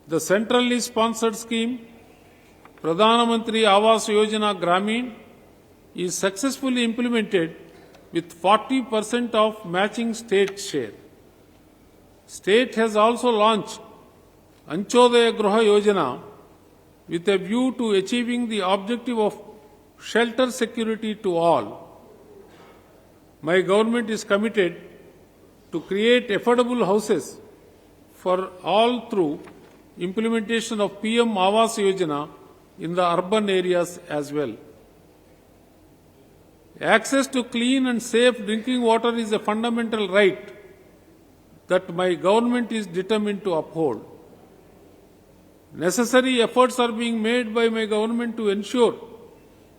The centrally sponsored scheme, Pradhan Mantri Awas Yojana Gramin, is successfully implemented with 40% of matching state share. State has also launched Anchodaya Gruha Yojana with a view to achieving the objective of shelter security to all. My government is committed to create affordable houses for all through implementation of PM Awas Yojana in the urban areas as well. Access to clean and safe drinking water is a fundamental right that my government is determined to uphold. Necessary efforts are being made by my government to ensure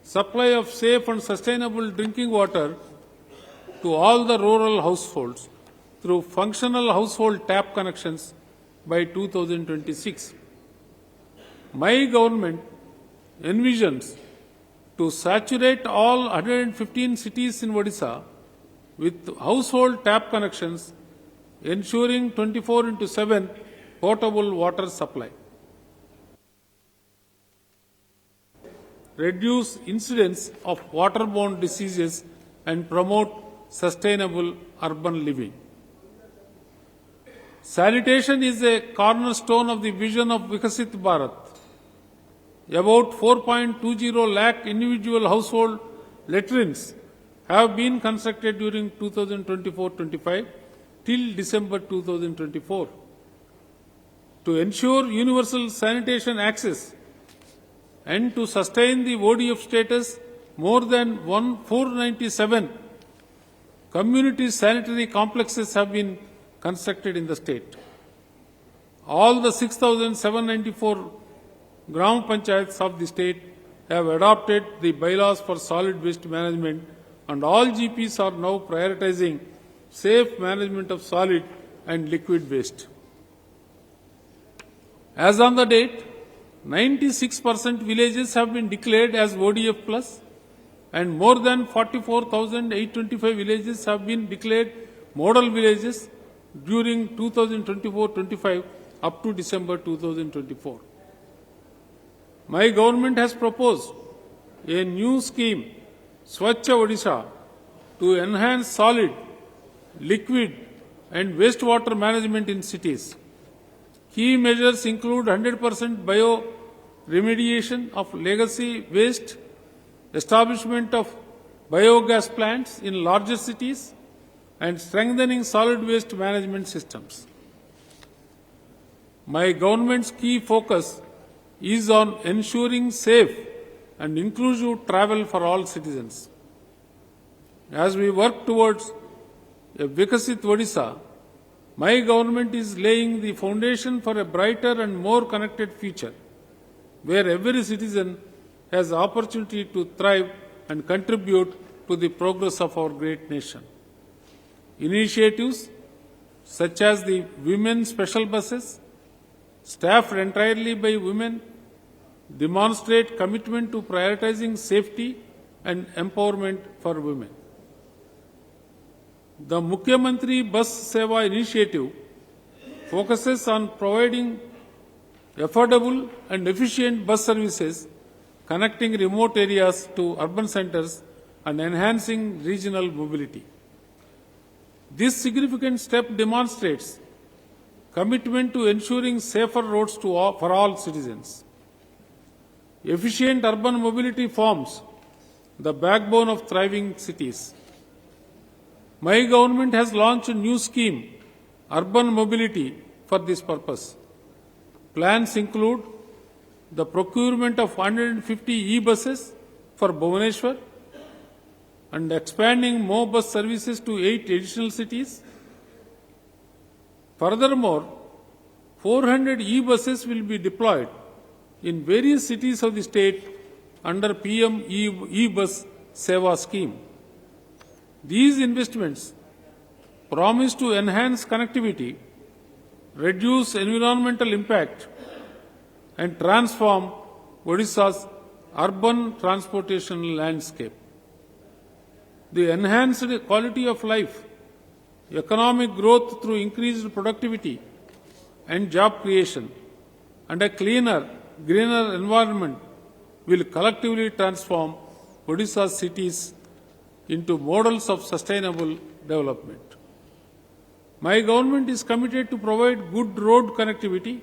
supply of safe and sustainable drinking water to all the rural households through functional household tap connections by 2026. My government envisions to saturate all 115 cities in Odisha with household tap connections, ensuring 24/7 potable water supply. Reduce incidence of waterborne diseases and promote sustainable urban living. Sanitation is a cornerstone of the vision of Vikasit Bharat. About 4.20 lakh individual household latrines have been constructed during 2024-25 till December 2024. To ensure universal sanitation access and to sustain the ODF status, more than 497 community sanitary complexes have been constructed in the state. All the 6,794 Gram Panchayats of the state have adopted the bylaws for solid waste management, and all GPs are now prioritizing safe management of solid and liquid waste. As on the date, 96% villages have been declared as ODF plus, and more than 44,825 villages have been declared model villages during 2024-25 up to December 2024. My government has proposed a new scheme, Swachha Odisha, to enhance solid, liquid and wastewater management in cities. Key measures include 100% bio-remediation of legacy waste, establishment of biogas plants in larger cities, and strengthening solid waste management systems. My government's key focus is on ensuring safe and inclusive travel for all citizens. As we work towards a Vikasit Odisha, my government is laying the foundation for a brighter and more connected future, where every citizen has opportunity to thrive and contribute to the progress of our great nation. Initiatives such as the women special buses, staffed entirely by women, demonstrate commitment to prioritizing safety and empowerment for women. The Mukhyamantri Bus Seva initiative focuses on providing affordable and efficient bus services connecting remote areas to urban centers and enhancing regional mobility. This significant step demonstrates commitment to ensuring safer roads for all citizens. Efficient urban mobility forms the backbone of thriving cities. My government has launched a new scheme, Urban Mobility, for this purpose. Plans include the procurement of 150 e-buses for Bhubaneswar and expanding more bus services to 8 additional cities. Furthermore, 400 e-buses will be deployed in various cities of the state under PM e-bus Seva scheme. These investments promise to enhance connectivity, reduce environmental impact, and transform Odisha's urban transportation landscape. The enhanced quality of life, economic growth through increased productivity and job creation, and a cleaner, greener environment will collectively transform Odisha's cities into models of sustainable development. My government is committed to provide good road connectivity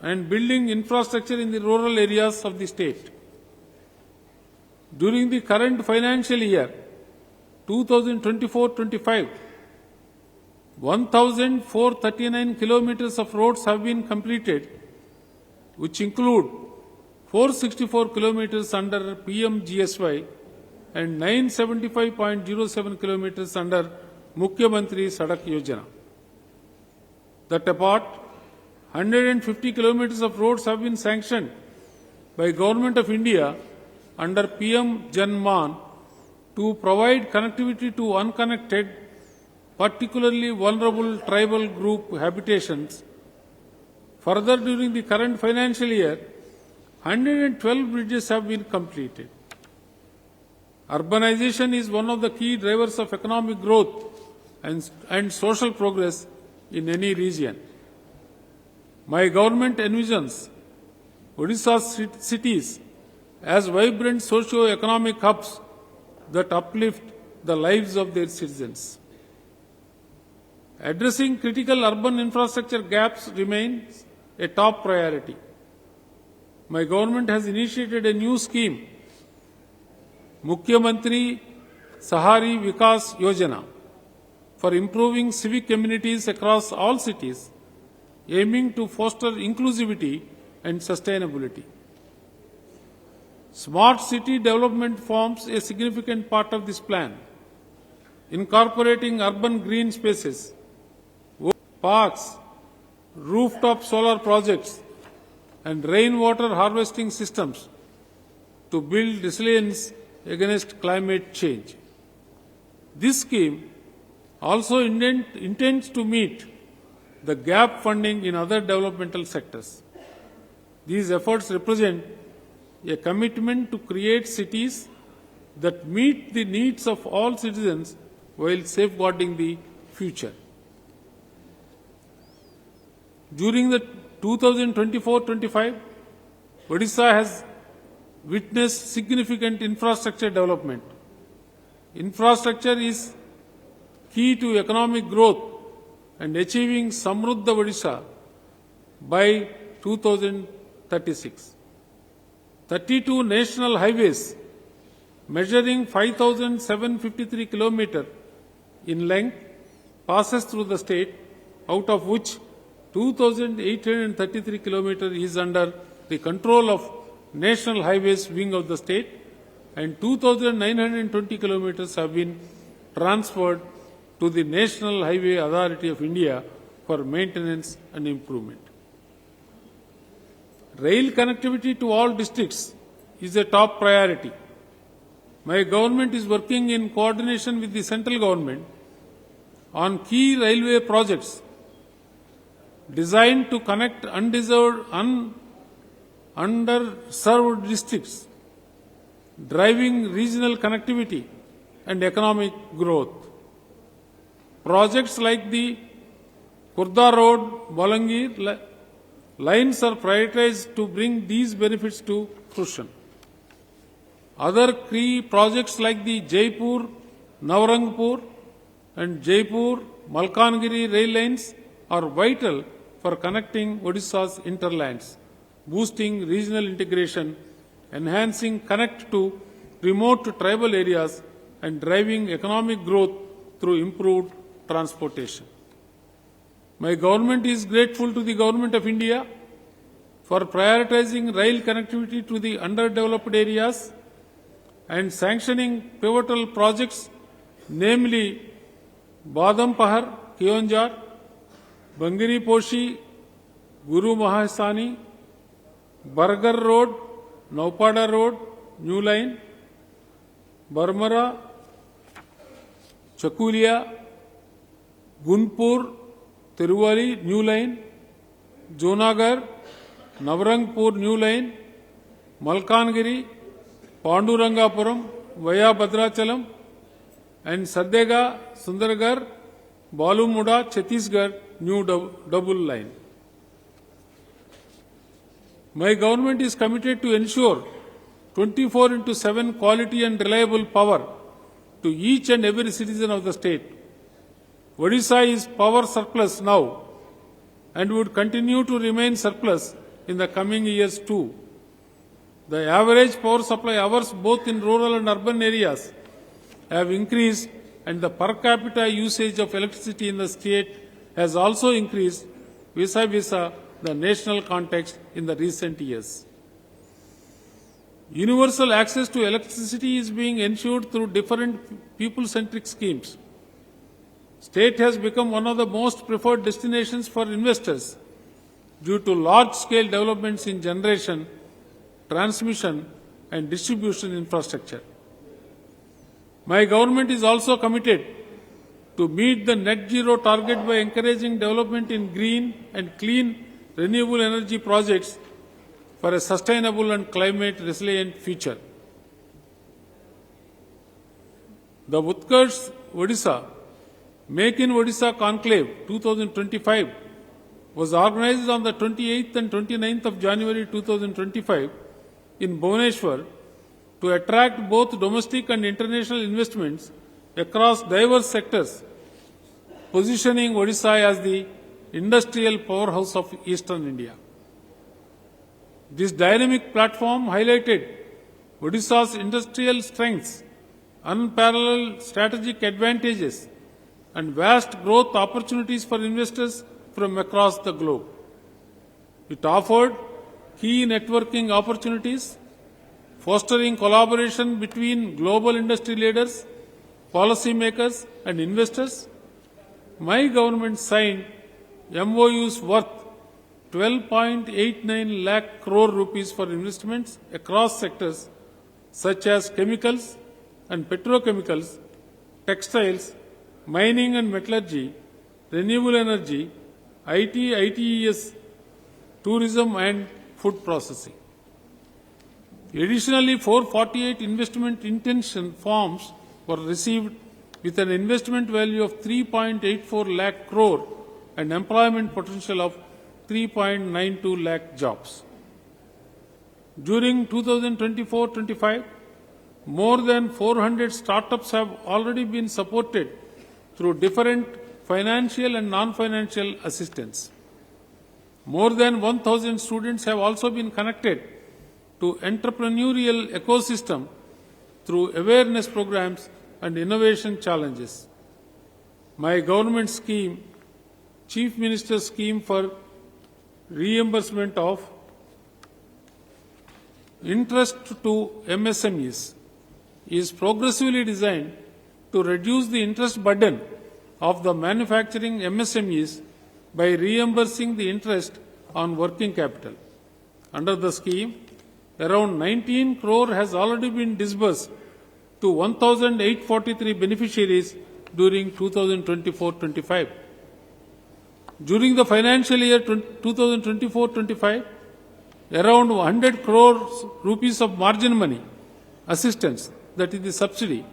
and building infrastructure in the rural areas of the state. During the current financial year, 2024-25, 1,439 kilometers of roads have been completed, which include 464 kilometers under PM GSY and 975.07 kilometers under Mukhyamantri Sadak Yojana. That apart, 150 kilometers of roads have been sanctioned by Government of India under PM Jan-Man to provide connectivity to unconnected, particularly vulnerable tribal group habitations. Further, during the current financial year, 112 bridges have been completed. Urbanization is one of the key drivers of economic growth and social progress in any region. My government envisions Odisha's cities as vibrant socio-economic hubs that uplift the lives of their citizens. Addressing critical urban infrastructure gaps remains a top priority. My government has initiated a new scheme, Mukhyamantri Sahari Vikas Yojana, for improving civic communities across all cities, aiming to foster inclusivity and sustainability. Smart city development forms a significant part of this plan, incorporating urban green spaces, parks, rooftop solar projects, and rainwater harvesting systems to build resilience against climate change. This scheme also intends to meet the gap funding in other developmental sectors. These efforts represent a commitment to create cities that meet the needs of all citizens while safeguarding the future. During the 2024-25, Odisha has witnessed significant infrastructure development. Infrastructure is key to economic growth and achieving Samruddha Odisha by 2036. 32 national highways measuring 5,753 kilometers in length passes through the state, out of which 2,833 kilometers is under the control of National Highways Wing of the state, and 2,920 kilometers have been transferred to the National Highway Authority of India for maintenance and improvement. Rail connectivity to all districts is a top priority. My government is working in coordination with the central government on key railway projects designed to connect underserved districts, driving regional connectivity and economic growth. Projects like the Khurda Road, Balangir lines are prioritized to bring these benefits to fruition. Other key projects like the Jaipur, Navrangpur and Jaipur, Malkangiri rail lines are vital for connecting Odisha's interlands, boosting regional integration, enhancing connect to remote tribal areas and driving economic growth through improved transportation. My government is grateful to the Government of India for prioritizing rail connectivity to the underdeveloped areas and sanctioning pivotal projects, namely Badampahar, Kionjar, Bangiri Poshi, Guru Mahasani, Bargar Road, Naupada Road, New Line, Barmara, Chakulia, Gunpur, Tiruvali, New Line, Jonagar, Navrangpur, New Line, Malkangiri, Pandurangapuram, via Bhadrachalam, and Saddega, Sundargarh, Balumuda, Chhattisgarh, new double line. My government is committed to ensure 24/7 quality and reliable power to each and every citizen of the state. Odisha is power surplus now and would continue to remain surplus in the coming years too. The average power supply hours both in rural and urban areas have increased, and the per capita usage of electricity in the state has also increased vis-a-vis the national context in the recent years. Universal access to electricity is being ensured through different people-centric schemes. State has become one of the most preferred destinations for investors due to large-scale developments in generation, transmission and distribution infrastructure. My government is also committed to meet the net zero target by encouraging development in green and clean renewable energy projects for a sustainable and climate resilient future. The Utkarsh Odisha Make in Odisha Conclave 2025 was organized on the 28th and 29th of January 2025 in Bhubaneswar to attract both domestic and international investments across diverse sectors, positioning Odisha as the industrial powerhouse of Eastern India. This dynamic platform highlighted Odisha's industrial strengths, unparalleled strategic advantages, and vast growth opportunities for investors from across the globe. It offered key networking opportunities, fostering collaboration between global industry leaders, policymakers, and investors. My government signed MOUs worth 12.89 lakh crore rupees for investments across sectors such as chemicals and petrochemicals, textiles, mining and metallurgy, renewable energy, IT, ITES, tourism and food processing. Additionally, 448 investment intention forms were received with an investment value of 3.84 lakh crore and employment potential of 3.92 lakh jobs. During 2024-25, more than 400 startups have already been supported through different financial and non-financial assistance. More than 1,000 students have also been connected to entrepreneurial ecosystem through awareness programs and innovation challenges. My government scheme, Chief Minister's scheme for reimbursement of interest to MSMEs, is progressively designed to reduce the interest burden of the manufacturing MSMEs by reimbursing the interest on working capital. Under the scheme, around 19 crore has already been disbursed to 1,843 beneficiaries during 2024-25. During the financial year 2024-25, around 100 crores rupees of margin money assistance, that is the subsidy,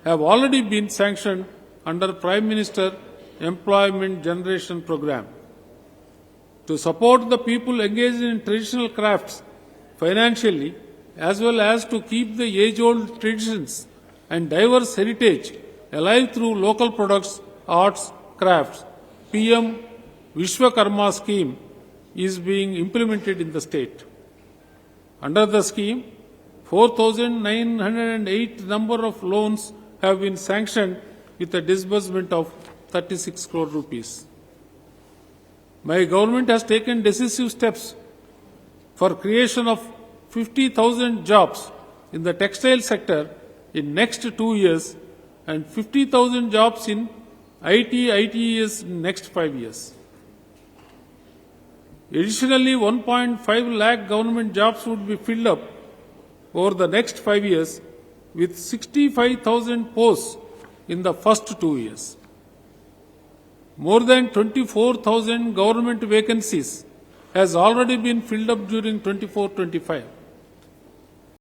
have already been sanctioned under Prime Minister Employment Generation Program. To support the people engaged in traditional crafts financially, as well as to keep the age-old traditions and diverse heritage alive through local products, arts, crafts, PM Vishwakarma scheme is being implemented in the state. Under the scheme, 4,908 number of loans have been sanctioned with a disbursement of 36 crore rupees. My government has taken decisive steps for creation of 50,000 jobs in the textile sector in next 2 years and 50,000 jobs in IT, ITES in next 5 years. Additionally, 1.5 lakh government jobs would be filled up over the next 5 years with 65,000 posts in the first 2 years. More than 24,000 government vacancies has already been filled up during 24-25.